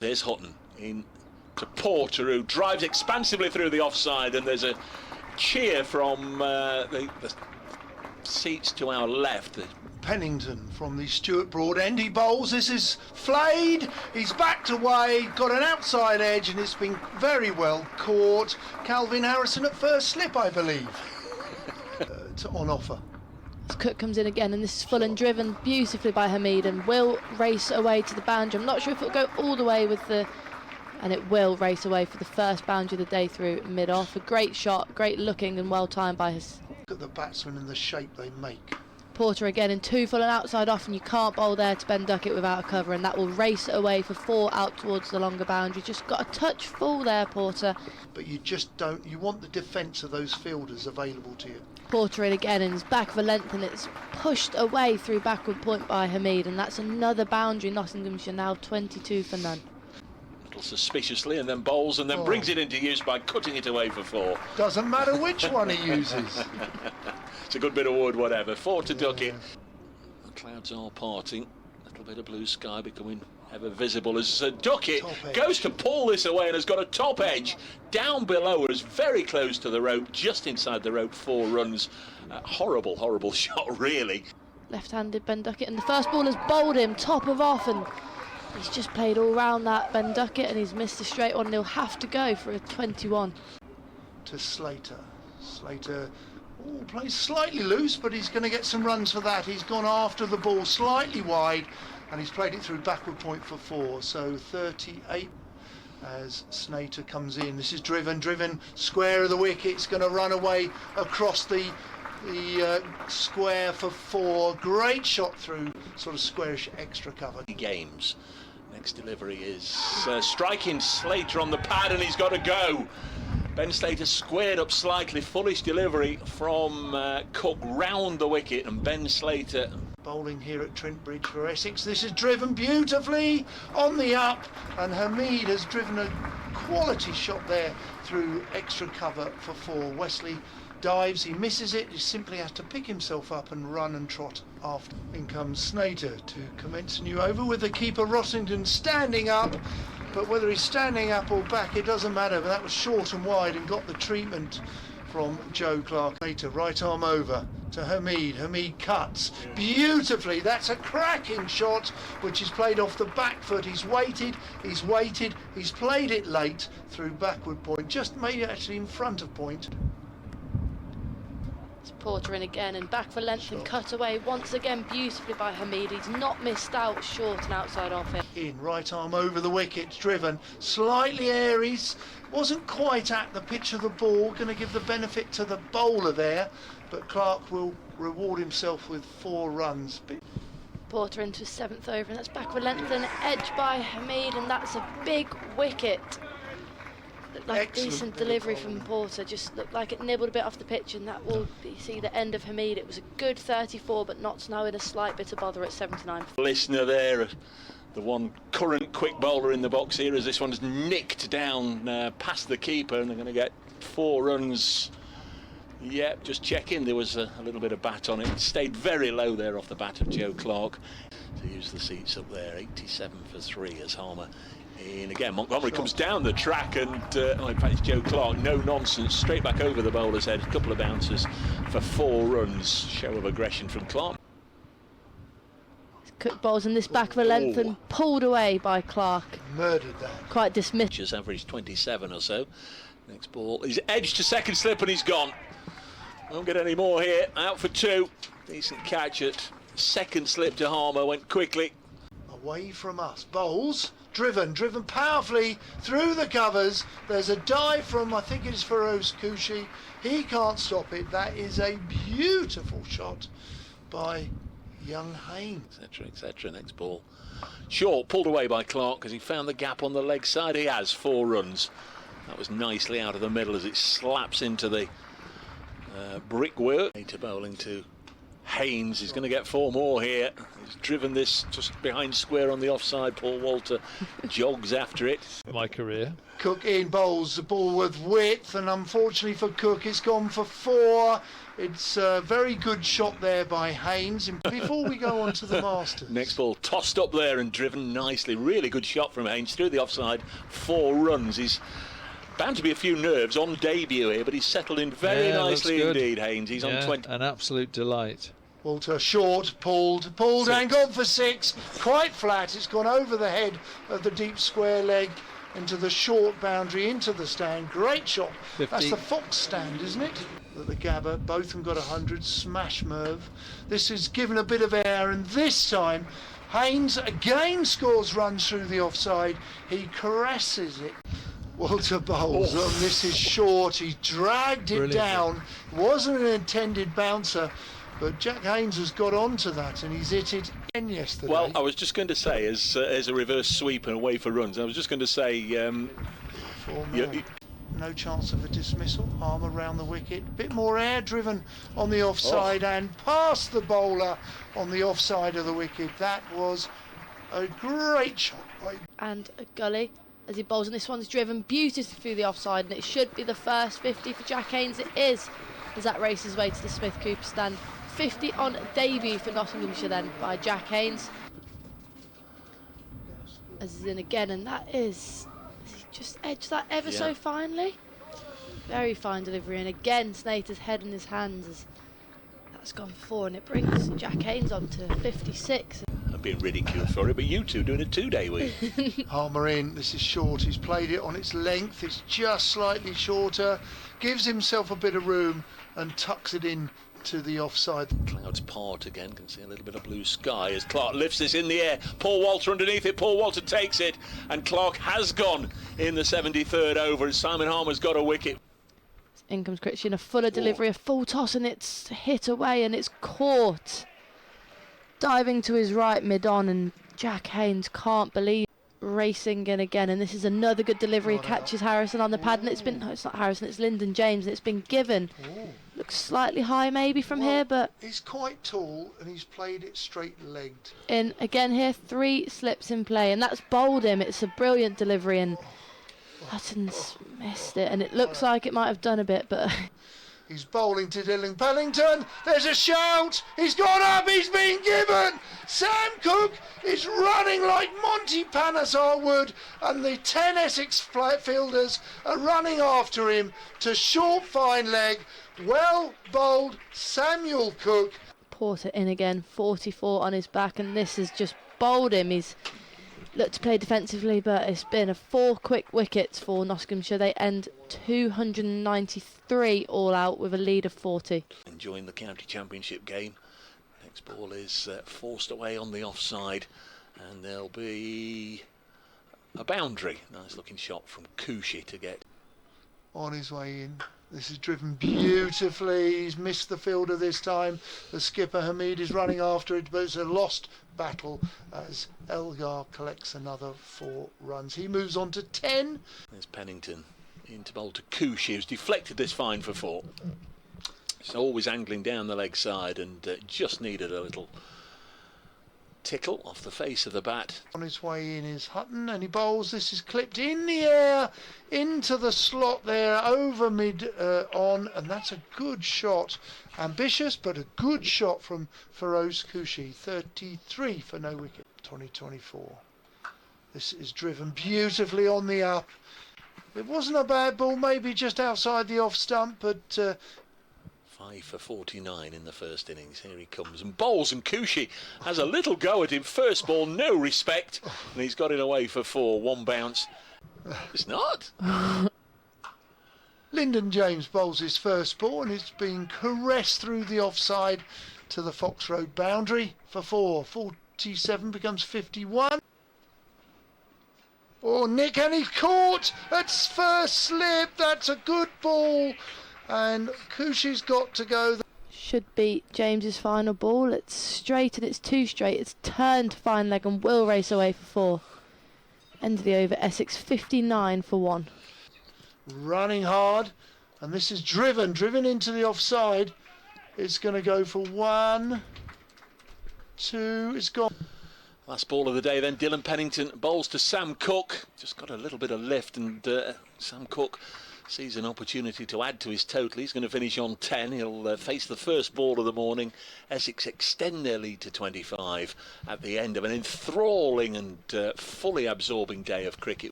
There's Hutton in to Porter, who drives expansively through the offside, and there's a cheer from the seats to our left. Pennington from the Stuart Broad end. He bowls. This is flayed. He's backed away, got an outside edge, and it's been very well caught. Calvin Harrison at first slip, I believe. On offer. Cook comes in again, and this is full and driven beautifully by Hamid, and will race away to the boundary. I'm not sure if it'll go all the way with the, and it will race away for the first boundary of the day through mid-off. A great shot, great looking and well timed by his. Look at the batsmen and the shape they make. Porter again in 2 full and outside off, and you can't bowl there to Ben Duckett without a cover, and that will race away for 4 out towards the longer boundary. Just got a touch full there, Porter. But you just don't, you want the defence of those fielders available to you. Porter in again, and it's back for length, and it's pushed away through backward point by Hamid, and that's another boundary. Nottinghamshire now 22 for none. A little suspiciously, and then bowls, and then brings it into use by cutting it away for 4. Doesn't matter which one he uses. It's a good bit of wood, whatever. 4 to Duckett. The clouds are parting. A little bit of blue sky becoming ever visible as Duckett goes to pull this away and has got a top edge down below us, very close to the rope, just inside the rope. 4 runs. Horrible, horrible shot, really. Left-handed Ben Duckett, and the first ball has bowled him top of off, and he's just played all round that Ben Duckett, and he's missed a straight one, and he'll have to go for a 21. To Slater. Slater plays slightly loose, but he's going to get some runs for that. He's gone after the ball slightly wide, and he's played it through backward point for 4. So 38 as Slater comes in. This is driven square of the wicket. It's going to run away across the square for 4. Great shot through sort of squarish extra cover. Games. Next delivery is striking Slater on the pad, and he's got to go. Ben Slater squared up slightly. Foolish delivery from Cook round the wicket, and Ben Slater bowling here at Trent Bridge for Essex. This is driven beautifully on the up, and Hamid has driven a quality shot there through extra cover for 4. Wesley dives, he misses it, he simply has to pick himself up and run and trot after. In comes Slater to commence a new over with the keeper Rossington standing up, but whether he's standing up or back it doesn't matter. But that was short and wide and got the treatment from Joe Clarke. Slater right arm over to Hamid. Hamid cuts beautifully. That's a cracking shot which is played off the back foot. He's waited, he's played it late through backward point, just maybe actually in front of point. Porter in again, and back for length and cut away once again beautifully by Hamid. He's not missed out short and outside off it. In right arm over the wicket, driven slightly airy, wasn't quite at the pitch of the ball, going to give the benefit to the bowler there, but Clarke will reward himself with 4 runs. Porter into his 7th over, and that's back for length and edge by Hamid, and that's a big wicket. Looked like a decent delivery from Porter, just looked like it nibbled a bit off the pitch, and that will see the end of Hamid. It was a good 34, but Notts now in a slight bit of bother at 79. Listener there, the one current quick bowler in the box here, as this one's nicked down past the keeper, and they're going to get 4 runs. Yep, just checking, there was a little bit of bat on it. It stayed very low there off the bat of Joe Clarke. To use the seats up there, 87 for 3 as Harmer. And again, Montgomery comes down the track, and in fact it's Joe Clarke, no nonsense, straight back over the bowler's head, a couple of bounces for 4 runs. Show of aggression from Clarke. Cook bowls in this back for length and pulled away by Clarke. Murdered that. Quite dismissed. Just average 27 or so. Next ball, he's edged to second slip, and he's gone. Won't get any more here. Out for 2. Decent catch at second slip to Harmer, went quickly. Away from us. Bowls. Driven powerfully through the covers. There's a dive from, I think it's Feroze Khushi. He can't stop it. That is a beautiful shot by young Haynes. Etc, etc. Next ball. Short, pulled away by Clarke because he found the gap on the leg side. He has 4 runs. That was nicely out of the middle as it slaps into the brickwork. To bowling to Haynes is going to get 4 more here. He's driven this just behind square on the offside. Paul Walter jogs after it. My career. Cook in bowls the ball with width, and unfortunately for Cook, it's gone for 4. It's a very good shot there by Haynes. And before we go on to the Masters. Next ball tossed up there and driven nicely. Really good shot from Haynes through the offside. 4 runs. He's bound to be a few nerves on debut here, but he's settled in very nicely indeed, Haynes. He's on 20. An absolute delight. Walter short, pulled and gone for 6. Quite flat. It's gone over the head of the deep square leg into the short boundary, into the stand. Great shot. 50. That's the Fox stand, isn't it? At the Gabba, both of them got 100. Smash Merv. This is given a bit of air, and this time Haynes again scores runs through the offside. He caresses it. Walter bowls, and this is short. He dragged it down. Wasn't an intended bouncer, but Jack Haynes has got onto that, and he's hit it again yesterday. Well, I was just going to say, as a reverse sweep and away for runs, I was just going to say, no chance of a dismissal. Arm around the wicket. Bit more air driven on the offside and past the bowler on the offside of the wicket. That was a great shot. And a gully as he bowls, and this one's driven beautifully through the offside, and it should be the first 50 for Jack Haynes. It is, as that races way to the Smith Cooper stand. 50 on debut for Nottinghamshire then by Jack Haynes. As he's in again, and that is, he just edged that ever so finely. Very fine delivery, and again Snater's head in his hands as that's gone 4, and it brings Jack Haynes on to 56. I'm being ridiculed for it, but you two doing a 2-day week. Harmer in, this is short. He's played it on its length. It's just slightly shorter. Gives himself a bit of room and tucks it in to the offside. Clouds part again, can see a little bit of blue sky as Clarke lifts this in the air. Paul Walter underneath it. Paul Walter takes it, and Clarke has gone in the 73rd over, and Simon Harmer's got a wicket. In comes Christian, a fuller delivery, a full toss, and it's hit away, and it's caught. Diving to his right mid-on, and Jack Haynes can't believe racing in again, and this is another good delivery. Catches Harrison on the pad, and it's been, no, it's not Harrison, it's Lyndon James, and it's been given. Looks slightly high maybe from here, but he's quite tall and he's played it straight-legged. In again here, 3 slips in play, and that's bowled him. It's a brilliant delivery, and Hutton's missed it, and it looks like it might have done a bit, but he's bowling to Dillon Pennington. There's a shout. He's gone up. He's been given. Sam Cook is running like Monty Panesar would, and the 10 Essex fielders are running after him to short fine leg. Well bowled, Samuel Cook. Porter in again, 44 on his back, and this has just bowled him. He's looked to play defensively, but it's been 4 quick wickets for Nottinghamshire. They end 293 all out with a lead of 40. Enjoying the county championship game. Next ball is forced away on the offside, and there'll be a boundary. Nice looking shot from Khushi to get On his way in. This is driven beautifully. He's missed the fielder this time. The skipper Hamid is running after it, but it's a lost battle as Elgar collects another 4 runs. He moves on to 10. There's Pennington into bowl to Khushi, who's deflected this fine for 4. It's always angling down the leg side, and just needed a little tickle off the face of the bat. On his way in is Hutton, and he bowls. This is clipped in the air into the slot there, over mid on, and that's a good shot. Ambitious, but a good shot from Feroze Khushi. 33 for no wicket. 2024. This is driven beautifully on the up. It wasn't a bad ball, maybe just outside the off stump, but 5 for 49 in the first innings. Here he comes and bowls, and Khushi has a little go at him. First ball, no respect, and he's got it away for 4. 1 bounce. It's not. Lyndon James bowls his first ball, and it's being caressed through the offside to the Fox Road boundary for 4. 47 becomes 51. Oh, Nick, and he's caught at first slip. That's a good ball. And Khushi's got to go. Should be James's final ball. It's straight, and it's too straight. It's turned fine leg and will race away for 4. End of the over. Essex 59 for 1. Running hard, and this is driven into the offside. It's going to go for 1, 2. It's gone. Last ball of the day then, Dillon Pennington bowls to Sam Cook. Just got a little bit of lift, and Sam Cook sees an opportunity to add to his total. He's going to finish on 10. He'll face the first ball of the morning. Essex extend their lead to 25 at the end of an enthralling and fully absorbing day of cricket.